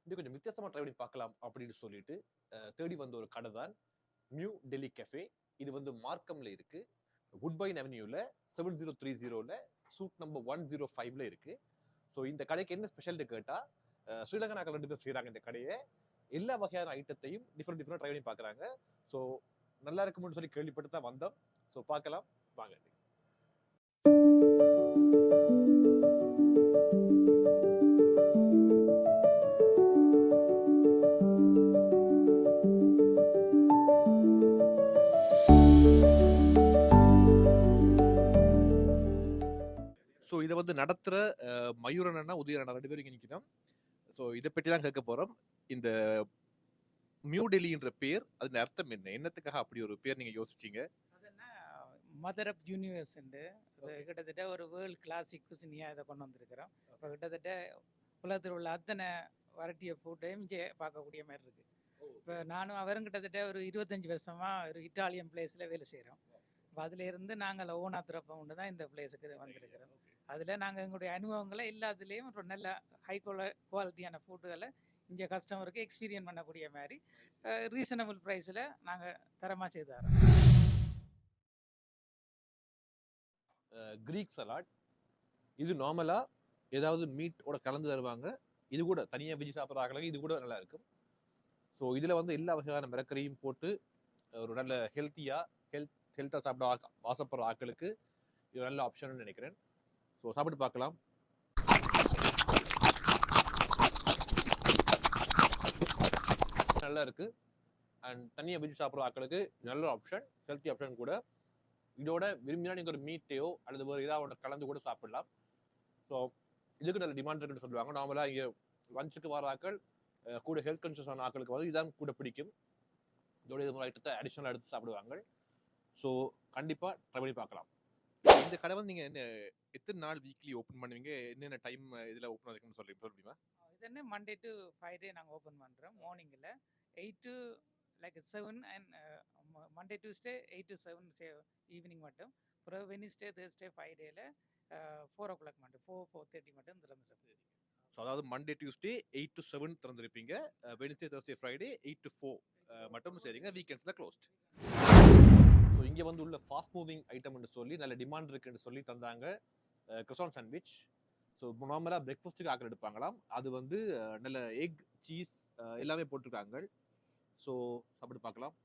இது கொஞ்சம் வித்தியாசமா ட்ரை பண்ணி பார்க்கலாம் அப்படின்னு சொல்லிட்டு தேடி வந்த ஒரு கடை தான் நியூ டெல்லி கெஃபே. இது வந்து மார்க்கம்ல இருக்கு, குட்பைன் அவென்யூல 7030ல சூட் நம்பர் 105ல இருக்கு. ஸோ இந்த கடைக்கு என்ன ஸ்பெஷல்னு கேட்டா, ஸ்ரீலங்கா 2 பேர் செய்யறாங்க இந்த கடையை. எல்லா வகையான ஐட்டத்தையும் டிஃப்ரெண்ட் ட்ரை பண்ணி பார்க்குறாங்க. ஸோ நல்லா இருக்கும்னு சொல்லி கேள்விப்பட்டு தான் வந்தோம். ஸோ பார்க்கலாம் வாங்க. ஸோ இதை வந்து நடத்துகிற மயூரன் அண்ணா, உதயன் அண்ணா 2 பேரும் இங்கே நிற்கிறோம். ஸோ இதை பற்றி தான் கேட்க போகிறோம். இந்த நியூ டெல்லின்ற பேர், அதன் அர்த்தம் என்ன, என்னத்துக்காக அப்படி ஒரு பேர் நீங்கள் யோசிச்சீங்க? அதுன்னா மதர் ஆஃப் யூனிவர்ஸ் உண்டு. இது கிட்டத்தட்ட ஒரு வேர்ல்ட் கிளாசிக் குசினியாக இதை கொண்டு வந்திருக்கிறோம். இப்போ கிட்டத்தட்ட உலகத்தில் உள்ள அத்தனை வெரைட்டி ஆஃப் ஃபுட்டையும் இங்கே பார்க்கக்கூடிய மாதிரி இருக்குது. இப்போ நானும் அவரும் கிட்டத்தட்ட ஒரு 25 வருஷமாக ஒரு இட்டாலியன் பிளேஸில் வேலை செய்கிறோம். இப்போ அதிலேருந்து நாங்கள் ஓனாத்திரப்பம் கொண்டு தான் இந்த பிளேஸுக்கு வந்திருக்கிறோம். அதில் நாங்கள் எங்களுடைய அனுபவங்களை எல்லாத்துலேயும் ஒரு நல்ல ஹை குவாலிட்டியான ஃபுட்டுகளை இங்கே கஸ்டமருக்கு எக்ஸ்பீரியன்ஸ் பண்ணக்கூடிய மாதிரி ரீசனபிள் ப்ரைஸில் நாங்கள் தரமாக செய்து தரோம். கிரீக் சலாட், இது நார்மலாக ஏதாவது மீட்டோட கலந்து தருவாங்க. இது கூட தனியாக வெஜ் சாப்பிட்றாங்களுக்கு இது கூட நல்லா இருக்கும். ஸோ இதில் வந்து எல்லா வகையான மிரக்கரையும் போட்டு ஒரு நல்ல ஹெல்த்தாக சாப்பிட ஆசைப்படுற ஆட்களுக்கு இது நல்ல ஆப்ஷன் நினைக்கிறேன். ஸோ சாப்பிட்டு பார்க்கலாம். நல்லா இருக்கு. அண்ட் தனியாக வெஜ் சாப்பிட்ற ஆட்களுக்கு நல்ல ஆப்ஷன், ஹெல்த்தி ஆப்ஷன் கூட. இதோட விரும்பினா நீங்கள் ஒரு மீட்டையோ அல்லது ஒரு ஏதாவது கலந்து கூட சாப்பிடலாம். ஸோ இதுக்கு நல்ல டிமாண்ட் இருக்குன்னு சொல்லுவாங்க. நார்மலாக இங்கே லஞ்சுக்கு வர ஆக்கள் கூட ஹெல்த் கான்ஷியஸ் ஆன ஆக்களுக்கு வந்து இதான் கூட பிடிக்கும். இதோட இது மாதிரி ஐட்டத்தை அடிஷனலாக எடுத்து சாப்பிடுவாங்க. ஸோ கண்டிப்பாக ட்ரை பண்ணி பார்க்கலாம். இந்த கடை வந்து நீங்கள் என்ன எத்தனை நாள் வீக்லி ஓப்பன் பண்ணுவீங்க, என்னென்ன டைம் இதில் ஓப்பன் ஆகுதுன்னு சொல்லுவீங்களா? இது என்ன மண்டே டு ஃப்ரைடே நாங்கள் ஓப்பன் பண்ணுறோம். மார்னிங்கில் 8 to 7 and Monday Tuesday 8 to 7 evening மட்டும். அப்புறம் வெனிஸ்டே தேர்ஸ்டே ஃப்ரைடேல 4 o'clock மட்டும் 4:30 மட்டும் திறந்துருக்கு. ஸோ அதாவது மண்டே டியூஸ்டே 8 to 7 திறந்துருப்பீங்க, வெனிஸ்டே தேர்ஸ்டே ஃப்ரைடே 8 to 4 மட்டும் சரிங்க, வீக்கெண்ட்ஸில் க்ளோஸ்ட். ஸோ இங்கே வந்து உள்ள ஃபாஸ்ட் மூவிங் ஐட்டம்னு சொல்லி நல்ல டிமாண்ட் இருக்குன்னு சொல்லி தந்தாங்க croissant சாண்ட்விச். ஸோ நார்மலாக பிரேக்ஃபாஸ்ட்டுக்கு ஆக்கள் எடுப்பாங்களாம். அது வந்து நல்ல எக், சீஸ் எல்லாமே போட்டிருக்காங்க. ஸோ சாப்பிட்டு பார்க்கலாம்.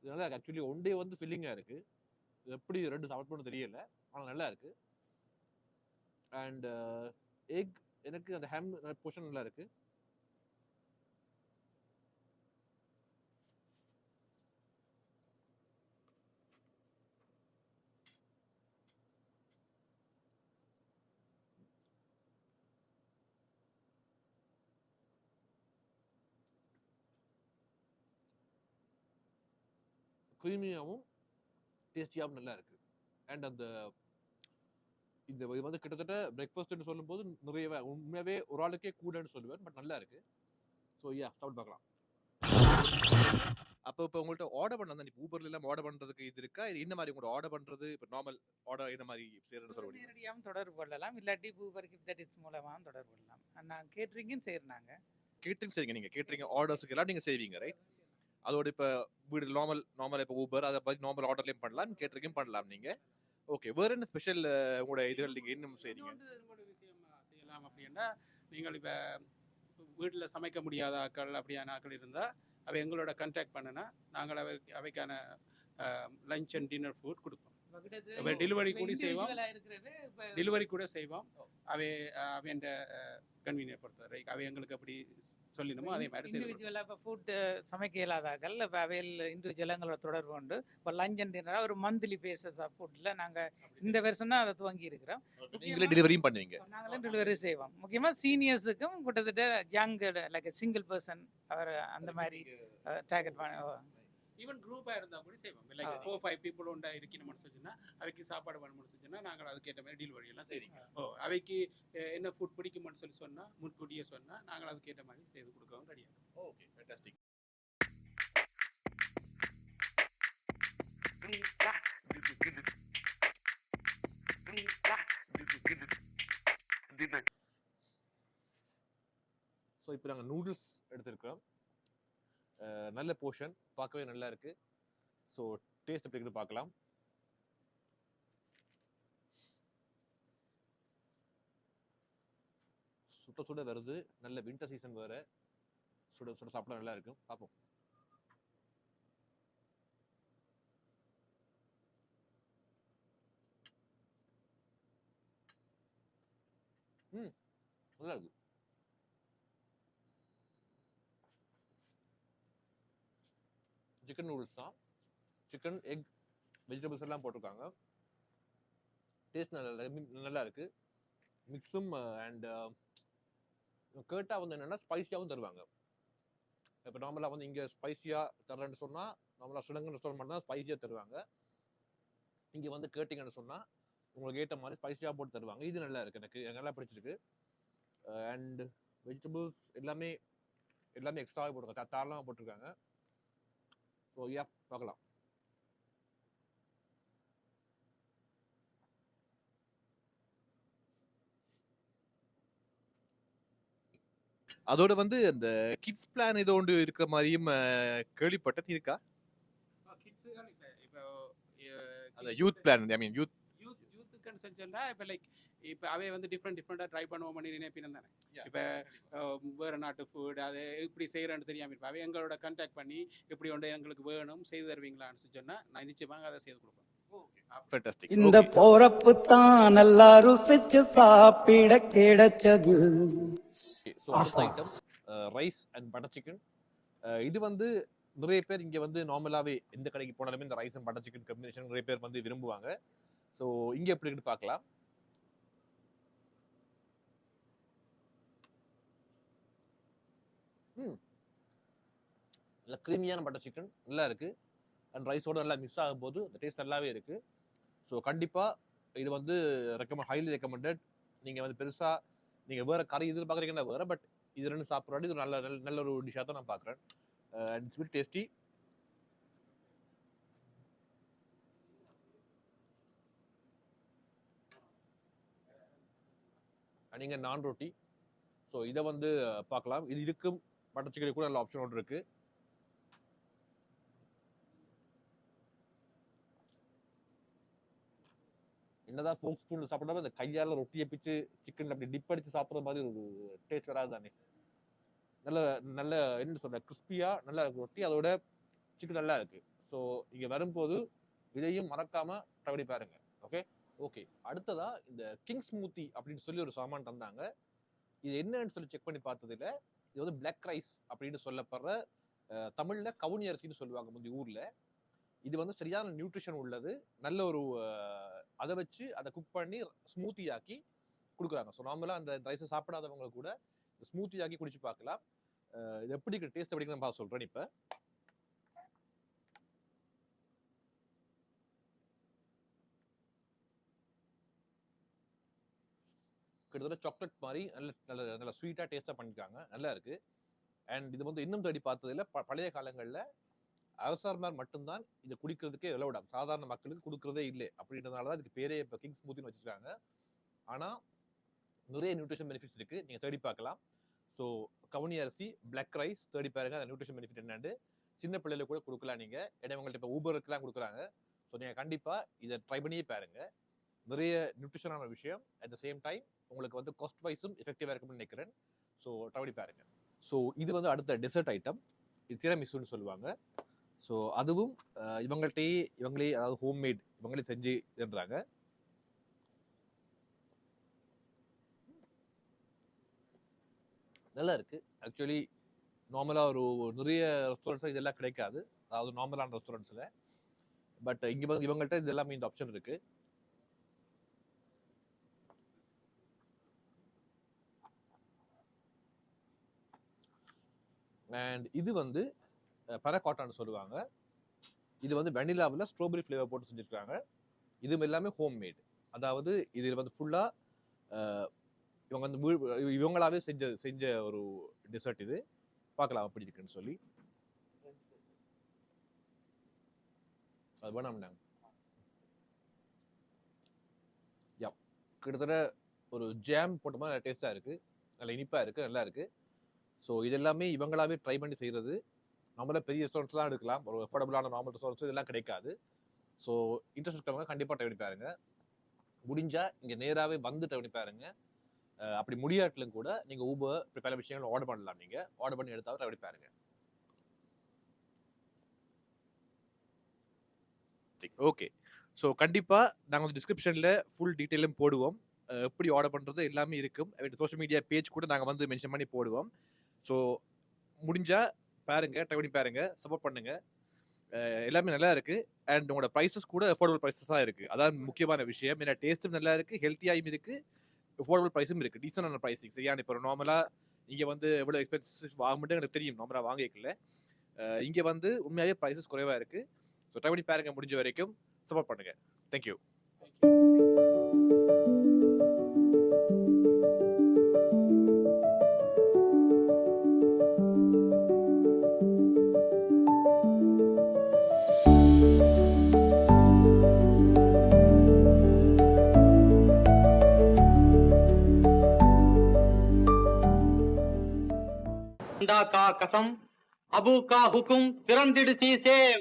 இதனால ஆக்சுவலி ஒன் டே வந்து ஃபில்லிங்காக இருக்கு. எப்படி 2 சாப்பிடணும்னு தெரியல, ஆனால் நல்லா இருக்கு. அண்ட் எக், எனக்கு அந்த ஹேம் போர்ஷன் நல்லா இருக்கு. க்ரீமியாகவும் டேஸ்டியாகவும் நல்லா இருக்கு. அண்ட் அந்த இந்த இது வந்து கிட்டத்தட்ட பிரேக்ஃபாஸ்ட்னு சொல்லும்போது நிறைய உண்மையாகவே ஒரு ஆளுக்கே கூடன்னு சொல்லுவேன், பட் நல்லா இருக்கு. ஸோ சாப்பிட்டு பார்க்கலாம். அப்போ இப்போ உங்கள்கிட்ட ஆர்டர் பண்ணா இப்போ ஊபர்ல எல்லாம் ஆர்டர் பண்ணுறதுக்கு இது இருக்கா, இது என்ன மாதிரி உங்களோட ஆர்டர் பண்ணுறது? இப்போ நார்மல் ஆர்டர் என்ன மாதிரி செய்யறதுன்னு சொல்லுவீங்க? நேரடியாகவும் தொடர்பு கொள்ளலாம், இல்லாட்டி ஊபர் கிப்தடிஸ் மூலமாகவும் தொடர்பு கொள்ளலாம். நான் கேட்ரிங்கும் செய்கிறாங்க. கேட்ரிங் செய்யுங்க, நீங்கள் கேட்ரிங் ஆர்டர்ஸுக்கு எல்லாம் நீங்கள் செய்வீங்க, ரைட்? அதோட இப்போ வீடு நார்மல் இப்போ ஊபர் அதை பற்றி நார்மல் ஆர்டர்லையும் பண்ணலாம், கேட்ரிங்கும் பண்ணலாம் நீங்கள். ஓகே, வேறு என்ன ஸ்பெஷல் உங்களோட இதுகள் நீங்கள் இன்னும் செய்றீங்க? விஷயம் செய்யலாம் அப்படின்னா, நீங்கள் இப்போ வீட்டில் சமைக்க முடியாத ஆக்கள் அப்படியான ஆக்கள் இருந்தால் அவை எங்களோட கண்டாக்ட் பண்ணினா நாங்கள் அவைக்கான லஞ்ச் அண்ட் டின்னர் ஃபுட் கொடுப்போம். டெலிவரி கூட செய்வோம். அவையண்ட கன்வீனியன்ட் பொறுத்தவரை அவை எங்களுக்கு அப்படி சொல்லினமோ அதே மாதிரி இண்டிவிஜுவலாக இப்போ ஃபுட்டு சமைக்க இல்லாதாக்கள் இப்போ அவையில் இண்டிவிஜுவலாக எங்களோட தொடர்பு உண்டு. இப்போ லஞ்ச் அண்ட் டின்னராக ஒரு மந்த்லி பேசஸ் ஆஃப் ஃபுட்டில் நாங்கள் இந்த வருஷம் தான் அதை துவங்கி இருக்கிறோம். நீங்களே டெலிவரியும் பண்ணுவீங்க? நாங்களும் டெலிவரி செய்வோம். முக்கியமாக சீனியர்ஸுக்கும் கிட்டத்தட்ட யங் லைக் சிங்கிள் பர்சன் அவர் அந்த மாதிரி டார்கெட் பண்ண ஈவன் குரூப்பாக இருந்தால் கூட செய்வோம். லைக் 4-5 people உண்டா இருக்கணும்னு சொன்னா அவைக்கு சாப்பாடு வேணும்னு சொன்னால் நாங்கள் அதுக்கேற்ற மாதிரி டெலிவரி எல்லாம் செய்வோம். அவைக்கு என்ன ஃபுட் பிடிக்கும்னு சொன்னால் முன்கூட்டியே சொன்னால் நாங்கள் அதுக்கேற்ற மாதிரி செய்து கொடுக்கவும் ரெடியாக. Okay, fantastic. ஸோ இப்போ நாங்கள் நூடுல்ஸ் எடுத்திருக்கிறோம். நல்ல போர்ஷன், பார்க்கவே நல்லா இருக்கு. ஸோ டேஸ்ட் எப்படி இருக்குன்னு பார்க்கலாம். சுட சுட வருது, நல்ல வின்டர் சீசன் வேற, சுட சுட சாப்பிட நல்லா இருக்கும். பார்ப்போம். நல்லா இருக்கு. சிக்கன் நூடுல்ஸ் தான். சிக்கன், எக், வெஜிடபிள்ஸ் எல்லாம் போட்டிருக்காங்க. டேஸ்ட் நல்லா இருக்கு. மிக்ஸும் அண்ட் கேட்டா வந்து என்னன்னா ஸ்பைசியாகவும் தருவாங்க. இப்போ நார்மலாக வந்து இங்கே ஸ்பைசியாக தர்றேன்னு சொன்னால், நார்மலாக ஸ்ரீலங்கன் ரெஸ்டாரண்ட் மட்டும் தான் ஸ்பைசியாக தருவாங்க. இங்கே வந்து கேட்டிங்கன்னு சொன்னால் உங்களுக்கு ஏற்ற மாதிரி ஸ்பைசியாக போட்டு தருவாங்க. இது நல்லா இருக்குது, எனக்கு நல்லா பிடிச்சிருக்கு. அண்ட் வெஜிடபிள்ஸ் எல்லாமே எக்ஸ்ட்ராவே போட்டிருக்காங்க, தாராளமாக போட்டிருக்காங்க. ஸோ பார்க்கலாம். அதோட வந்து அந்த கிட்ஸ் பிளான் ஏதோ ஒன்று இருக்கிற மாதிரியும் கேள்விப்பட்டது. இருக்கா அந்த யூத் பிளான்? ஐ மீன் யூத்துக்குன்னு சொன்னா இப்போ லைக் இப்போ அவை வந்து டிஃப்ரெண்டாக ட்ரை பண்ணுவோம் பண்ணி நினைப்பினம் தானே. இப்போ வேறு நாட்டு ஃபுட் அது இப்படி செய்கிறேன்னு தெரியாமல் இருப்பேன். அவை எங்களோட கான்டாக்ட் பண்ணி இப்படி ஒன்று எங்களுக்கு வேணும் செய்து தருவீங்களான்னு சொன்னால் நான் நிச்சயமாக அதை செய்து கொடுப்பேன். இந்த போறப்பு தான் நல்லா ருசிச்சு சாப்பிட கிடைச்சது. Item rice and butter chicken. இது வந்து நிறைய பேர் இங்க வந்து நார்மலாவே எந்த கடைக்கு போனாலுமே இந்த rice and butter chicken combination நிறைய பேர் வந்து விரும்புவாங்க. ஸோ இங்க எப்படி இருக்குன்னு பார்க்கலாம். நல்ல கிரீமியான பட்டர் சிக்கன் நல்லா இருக்கு. அண்ட் ரைஸோட நல்லா மிக்ஸ் ஆகும் போது அந்த டேஸ்ட் நல்லாவே இருக்கு. ஸோ கண்டிப்பாக இது வந்து ஹைலி ரெக்கமெண்டட். நீங்கள் வந்து பெருசாக நீங்கள் வேறு கறி எதிர்பார்க்குறீங்கன்னா வேறு, பட் இது ரெண்டு சாப்பிட்றாடி இது நல்ல ஒரு டிஷ்ஷாக தான் நான் பார்க்குறேன். And it's very tasty. நீங்கள் நான் ரொட்டி. ஸோ இதை வந்து பார்க்கலாம். இது இருக்கும் பட்டர் சிக்கன் கூட நல்ல ஆப்ஷன் ஒன்று இருக்குது. என்னதான் ஃபோக் ஸ்பூன்ல சாப்பிடாம அந்த கையால ரொட்டியை பிச்சு சிக்கன்ல அப்படி டிப் அடிச்சு சாப்பிட்ற மாதிரி ஒரு டேஸ்ட் வராது தானே. நல்ல நல்ல என்ன சொல்ற கிறிஸ்பியா நல்லா இருக்கு ரொட்டி, அதோட சிக்கன் நல்லா இருக்கு. ஸோ இங்க வரும்போது இதையும் மறக்காம ட்ரை பாருங்க. ஓகே அடுத்ததா இந்த கிங் ஸ்மூத்தி அப்படின்னு சொல்லி ஒரு சாமான் தந்தாங்க. இது என்னன்னு சொல்லி செக் பண்ணி பார்த்ததுல இது வந்து பிளாக் ரைஸ் அப்படின்னு சொல்லப்படுற தமிழ்ல கவுனி அரிசின்னு சொல்லுவாங்க முந்தைய ஊர்ல. இது வந்து சரியான நியூட்ரிஷன் உள்ளது. நல்ல ஒரு அதை வச்சு அதை குக் பண்ணி ஸ்மூத்தி ஆக்கி கொடுக்குறாங்க. ஸோ நார்மலாக அந்த ரைஸை சாப்பிடாதவங்க கூட ஸ்மூத்தி ஆக்கி குடிச்சு பார்க்கலாம். இது எப்படி டேஸ்ட் எப்படி நான் சொல்றேன். இப்போ கிட்டத்தட்ட சாக்லேட் மாதிரி நல்ல நல்ல நல்ல ஸ்வீட்டாக டேஸ்ட்டாக பண்ணியிருக்காங்க, நல்லா இருக்கு. அண்ட் இது வந்து இன்னும் தேடி பார்த்ததில்ல. பழைய காலங்களில் அரசார்மார் மட்டும்தான் இதை குடிக்கிறதுக்கே எலவுடாம், சாதாரண மக்களுக்கு கொடுக்குறதே இல்லை. அப்படின்றதுனால தான் இதுக்கு பேரே இப்போ கிங் ஸ்மூத்தின்னு வச்சுருக்காங்க. ஆனால் நிறைய நியூட்ரிஷன் பெனிஃபிட்ஸ் இருக்குது, நீங்கள் தேடி பார்க்கலாம். ஸோ கவுனி அரிசி, பிளாக் ரைஸ் தேடி பாருங்க. அந்த நியூட்ரிஷன் பெனிஃபிட் என்னன்னு சின்ன பிள்ளைகளுக்கு கூட கொடுக்கலாம். நீங்கள் இவங்கள்ட்ட இப்போ ஊபருக்குலாம் கொடுக்குறாங்க. ஸோ நீங்கள் கண்டிப்பாக இதை ட்ரை பண்ணியே பாருங்க. நிறைய நியூட்ரிஷனான விஷயம், அட் த சேம் டைம் உங்களுக்கு வந்து காஸ்ட் வைஸும் எஃபெக்டிவாக இருக்கும்னு நினைக்கிறேன். ஸோ ட்ரை பண்ணி பாருங்க. ஸோ இது வந்து அடுத்த டெசர்ட் ஐட்டம், இது திரமிசுன்னு சொல்லுவாங்க. ஸோ அதுவும் இவங்களே அதாவது ஹோம்மேட் இவங்களே செஞ்சு இதுன்றாங்க. நல்லா இருக்கு. ஆக்சுவலி நார்மலாக ஒரு நிறைய ரெஸ்டாரண்ட்ஸில் இதெல்லாம் கிடைக்காது, அதாவது நார்மலான ரெஸ்டாரண்ட்ஸில். பட் இங்கே வந்து இவங்கள்ட்ட இது எல்லாமே இந்த ஆப்ஷன் இருக்கு. அண்ட் இது வந்து பனகாட்டான்னு சொல்லுவாங்க. இது வந்து வெனிலாவில் ஸ்ட்ராபெரி ஃப்ளேவர் போட்டு செஞ்சுருக்காங்க. இது எல்லாமே ஹோம்மேட். அதாவது இது வந்து ஃபுல்லாக இவங்க வந்து இவங்களாவே செஞ்ச ஒரு டெசர்ட். இது பார்க்கலாம் எப்படி இருக்குன்னு சொல்லி. அது வேணாம்னாங்க. கிட்டத்தட்ட ஒரு ஜாம் போட்ட மாதிரி நல்லா டேஸ்ட்டாக இருக்குது, நல்லா இனிப்பாக இருக்குது, நல்லா இருக்குது. ஸோ இது எல்லாமே இவங்களாவே ட்ரை பண்ணி செய்கிறது. நம்மள பெரிய ரெஸ்டாரண்ட்ஸ்லாம் எடுக்கலாம், ஒரு அஃபோர்டபுளான நார்மல் ரெஸ்டாரண்ட்ஸ் இதெல்லாம் கிடைக்காது. ஸோ இன்ட்ரெஸ்ட் இருக்கிறவங்க கண்டிப்பாக ட்ரை பண்ணி பாருங்க. முடிஞ்சால் இங்கே நேராகவே வந்து ட்ரை பண்ணி பாருங்க. அப்படி முடியாட்டிலும் கூட நீங்கள் ஊபர் இப்படி பல விஷயங்கள் ஆர்டர் பண்ணலாம். நீங்கள் ஆர்டர் பண்ணி எடுத்தாலும் ட்ரை பண்ணி பாருங்க. ஓகே, ஸோ கண்டிப்பாக நாங்கள் வந்து டிஸ்கிரிப்ஷனில் ஃபுல் டீட்டெயிலும் போடுவோம். எப்படி ஆர்டர் பண்ணுறது எல்லாமே இருக்கும். சோஷியல் மீடியா பேஜ் கூட நாங்கள் வந்து மென்ஷன் பண்ணி போடுவோம். ஸோ முடிஞ்சால் பாருங்கள், ட்ரை பண்ணி பாருங்கள், சப்போர்ட் பண்ணுங்கள். எல்லாமே நல்லா இருக்குது. அண்ட் உங்களோட ப்ரைஸஸ் கூட அஃபோர்டபுள் ப்ரைஸஸ் தான் இருக்குது. அதான் முக்கியமான விஷயம். ஏன்னா டேஸ்ட்டும் நல்லா இருக்குது, ஹெல்த்தியாகவும் இருக்குது, அஃபோர்டபுள் ப்ரைஸும் இருக்குது, டீசெண்டான ப்ரைஸிங். சரியான இப்போ நார்மலாக இங்கே வந்து எவ்வளோ எக்ஸ்பென்சஸ் வாங்கும்போது எனக்கு தெரியும், நார்மலாக வாங்கிக்கல. இங்கே வந்து உண்மையாகவே ப்ரைஸஸ் குறைவாக இருக்குது. ஸோ ட்ரை பண்ணி பாருங்கள், முடிஞ்ச வரைக்கும் சப்போர்ட் பண்ணுங்கள். தேங்க்யூ. का कसम अबू का हुक्म तिरंदिड़ सी सेम